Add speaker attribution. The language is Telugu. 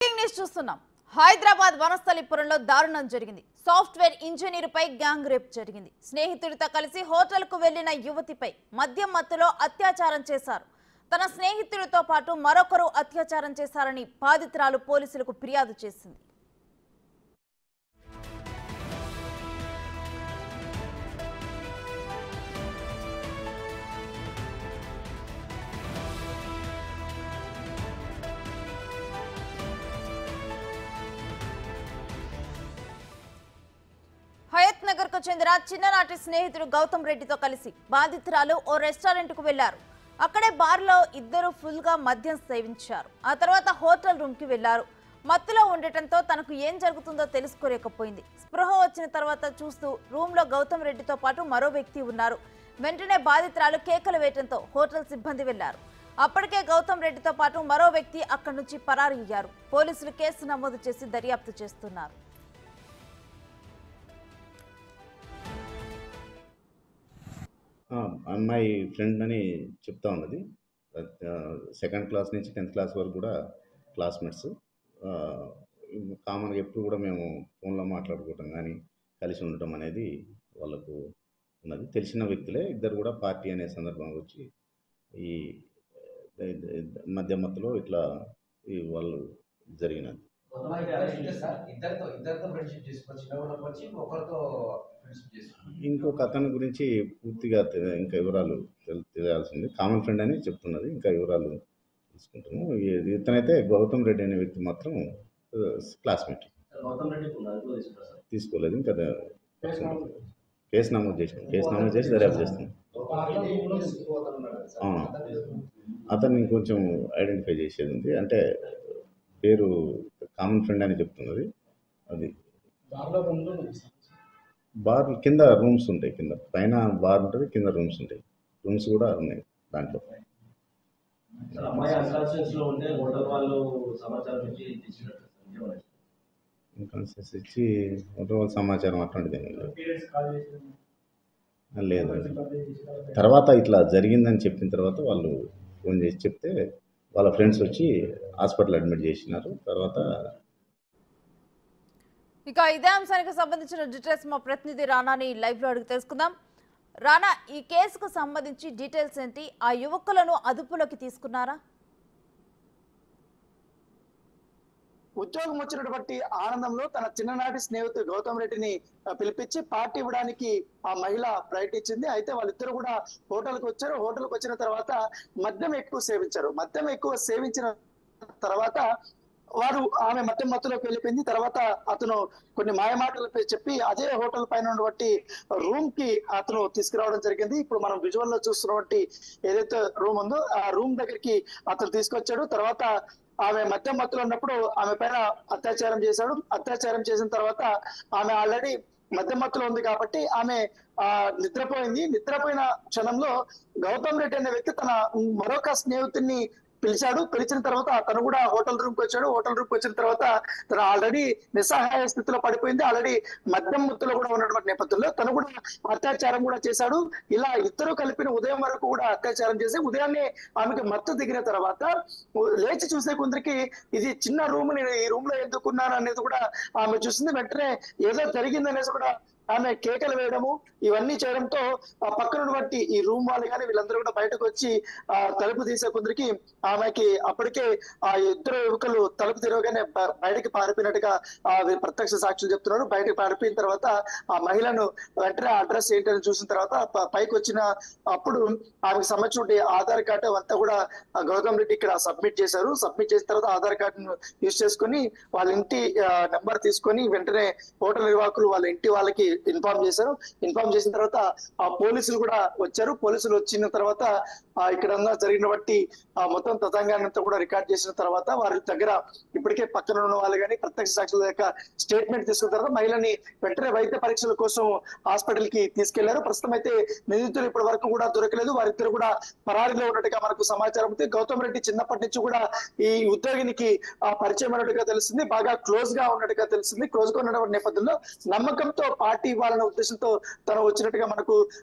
Speaker 1: బ్రేకింగ్ న్యూస్ చూస్తున్నాం. హైదరాబాద్ వనస్థలిపురంలో దారుణం జరిగింది. సాఫ్ట్వేర్ ఇంజనీరుపై గ్యాంగ్ రేప్ జరిగింది. స్నేహితుడితో కలిసి హోటల్కు వెళ్లిన యువతిపై మద్యం మత్తులో అత్యాచారం చేశారు. తన స్నేహితుడితో పాటు మరొకరు అత్యాచారం చేశారని బాధితురాలు పోలీసులకు ఫిర్యాదు చేసింది. హయత్ నగర్ కు చెందిన చిన్ననాటి స్నేహితుడు గౌతమ్ రెడ్డితో కలిసి బాధితురాలు ఓ రెస్టారెంట్ కు వెళ్లారు. అక్కడే బార్లో ఇద్దరు ఫుల్ గా మద్యం సేవించారు. ఆ తర్వాత హోటల్ రూమ్ కి వెళ్లారు. మత్తులో ఉండటంతో తనకు ఏం జరుగుతుందో తెలుసుకోలేకపోయింది. స్పృహ వచ్చిన తర్వాత చూస్తూ రూమ్ లో గౌతమ్ రెడ్డితో పాటు మరో వ్యక్తి ఉన్నారు. వెంటనే బాధితురాలు కేకలు వేయడంతో హోటల్ సిబ్బంది వెళ్లారు. అప్పటికే గౌతమ్ రెడ్డితో పాటు మరో వ్యక్తి అక్కడి నుంచి పరారయ్యారు. పోలీసులు కేసు నమోదు చేసి దర్యాప్తు చేస్తున్నారు.
Speaker 2: అమ్మాయి ఫ్రెండ్ అని చెప్తా ఉన్నది. సెకండ్ క్లాస్ నుంచి 10th క్లాస్ వరకు కూడా క్లాస్మేట్స్. కామన్గా ఎప్పుడు కూడా మేము ఫోన్లో మాట్లాడుకోవటం కానీ కలిసి ఉండటం అనేది వాళ్ళకు ఉన్నది. తెలిసిన వ్యక్తులే ఇద్దరు కూడా పార్టీ అనే సందర్భంగా వచ్చి ఈ మధ్య మత్తులో ఇట్లా వాళ్ళు జరిగినది. ఇంకొక అతని గురించి పూర్తిగా ఇంకా వివరాలు తెలియాల్సింది. కామన్ ఫ్రెండ్ అని చెప్తున్నది. ఇంకా వివరాలు తీసుకుంటున్నాము. ఇతనైతే గౌతమ్ రెడ్డి అనే వ్యక్తి మాత్రం క్లాస్మేట్. తీసుకోలేదు. ఇంకా కేసు నమోదు చేసి దర్యాప్తు చేస్తున్నాం. అతన్ని కొంచెం ఐడెంటిఫై చేసేది ఉంది. అంటే పేరు కామన్ ఫ్రెండ్ అని చెప్తున్నది. అది బార్ కింద రూమ్స్ ఉంటాయి. కింద పైన బార్ ఉంటుంది, కింద రూమ్స్ ఉంటాయి. రూమ్స్ కూడా ఉన్నాయి దాంట్లో. ఇన్కాన్షియస్ ఇచ్చి హోటల్ వాళ్ళ సమాచారం అట్లాంటిది లేదు. తర్వాత ఇట్లా జరిగిందని చెప్పిన తర్వాత వాళ్ళు ఫోన్ చేసి చెప్తే వాళ్ళ ఫ్రెండ్స్ వచ్చి హాస్పిటల్ అడ్మిట్ చేసినారు. తర్వాత
Speaker 1: ఇక ఇదే అంశానికి సంబంధించిన డీటెయిల్స్ మా ప్రతినిధి రానాని లైవ్ లో అడిగి తెలుసుకుందాం. రానా, ఈ కేసుకు సంబంధించి డీటెయిల్స్ ఏంటి? ఆ యువకులను అదుపులోకి తీసుకున్నారా?
Speaker 3: ఉద్యోగం వచ్చినటువంటి ఆనందంలో తన చిన్ననాటి స్నేహితుడు గౌతమ్ రెడ్డిని పిలిపించి పార్టీ ఇవ్వడానికి ఆ మహిళ ప్రయత్నించింది. అయితే వాళ్ళిద్దరు కూడా హోటల్కి వచ్చారు. హోటల్కి వచ్చిన తర్వాత మద్యం ఎక్కువ సేవించారు. మద్యం ఎక్కువ సేవించిన తర్వాత ఆమె మద్యం మత్తులోకి వెళ్ళిపోయింది. తర్వాత అతను కొన్ని మాయమాటలు చెప్పి అదే హోటల్ పైన ఉన్నటువంటి రూమ్ కి అతను తీసుకురావడం జరిగింది. ఇప్పుడు మనం విజువల్ లో చూస్తున్నటువంటి ఏదైతే రూమ్ ఉందో ఆ రూమ్ దగ్గరికి అతను తీసుకొచ్చాడు. తర్వాత ఆమె మద్యం మత్తులో ఉన్నప్పుడు ఆమె పైన అత్యాచారం చేశాడు. అత్యాచారం చేసిన తర్వాత ఆమె ఆల్రెడీ మద్యం మత్తులో ఉంది కాబట్టి ఆమె నిద్రపోయింది. నిద్రపోయిన క్షణంలో గౌతమ్ రెడ్డి అనే వ్యక్తి తన మరొక స్నేహితుడిని పిలిచాడు. పిలిచిన తర్వాత తను కూడా హోటల్ రూమ్ కి వచ్చాడు. హోటల్ రూమ్ కి వచ్చిన తర్వాత తను ఆల్రెడీ నిస్సహాయ స్థితిలో పడిపోయింది. ఆల్రెడీ మద్యం మత్తులో కూడా ఉన్నటువంటి నేపథ్యంలో తను కూడా అత్యాచారం కూడా చేశాడు. ఇలా ఇద్దరు కలిపిన ఉదయం వరకు కూడా అత్యాచారం చేసి ఉదయాన్నే ఆమెకి మత్తు దిగిన తర్వాత లేచి చూసే కొందరికి ఇది చిన్న రూమ్, నేను ఈ రూమ్ లో ఎందుకున్నాను అనేది కూడా ఆమె చూసింది. వెంటనే ఏదో జరిగింది అనేసి కూడా ఆమె కేకలు వేయడము ఇవన్నీ చేయడంతో ఆ పక్కన ఉన్నటువంటి ఈ రూమ్ వాళ్ళు కానీ వీళ్ళందరూ కూడా బయటకు వచ్చి తలుపు తీసే కొందరికి ఆమెకి అప్పటికే ఆ ఇద్దరు యువకులు తలుపు తెరవగానే బయటకి పారిపోయినట్టుగా ప్రత్యక్ష సాక్షులు చెప్తున్నారు. బయటకు పారిపోయిన తర్వాత ఆ మహిళను వెంటనే అడ్రస్ ఏంటని చూసిన తర్వాత పైకి వచ్చిన అప్పుడు ఆమెకు సంబంధించిన ఆధార్ కార్డు అంతా కూడా గౌతమ్ రెడ్డి ఇక్కడ సబ్మిట్ చేశారు. సబ్మిట్ చేసిన తర్వాత ఆధార్ కార్డును యూజ్ చేసుకుని వాళ్ళ ఇంటి నెంబర్ తీసుకొని వెంటనే హోటల్ నిర్వాహకులు వాళ్ళ ఇంటి వాళ్ళకి ఇన్ఫార్మ్ చేశారు. ఇన్ఫార్మ్ చేసిన తర్వాత ఆ పోలీసులు కూడా వచ్చారు. పోలీసులు వచ్చిన తర్వాత ఇక్కడ జరిగినటువంటి మొత్తం తతంగాన్ని అంతా కూడా రికార్డ్ చేసిన తర్వాత వారి దగ్గర ఇప్పటికే పక్కన ఉన్న వాళ్ళు కానీ ప్రత్యక్ష సాక్షుల యొక్క స్టేట్మెంట్ తీసుకున్న తర్వాత మహిళని వెంటనే వైద్య పరీక్షల కోసం హాస్పిటల్ కి తీసుకెళ్లారు. ప్రస్తుతం అయితే నిందితులు ఇప్పటి వరకు కూడా దొరకలేదు. వారిద్దరు కూడా పరారీలో ఉన్నట్టుగా మనకు సమాచారం ఉంది. గౌతమ్ రెడ్డి చిన్నప్పటి నుంచి కూడా ఈ ఉద్యోగినికి పరిచయం ఉన్నట్టుగా తెలిసింది. బాగా క్లోజ్ గా ఉన్నట్టుగా తెలిసింది. క్లోజ్ గా ఉన్నటువంటి నేపథ్యంలో నమ్మకంతో పార్టీ ఇవ్వాలనే ఉద్దేశంతో తను వచ్చినట్టుగా మనకు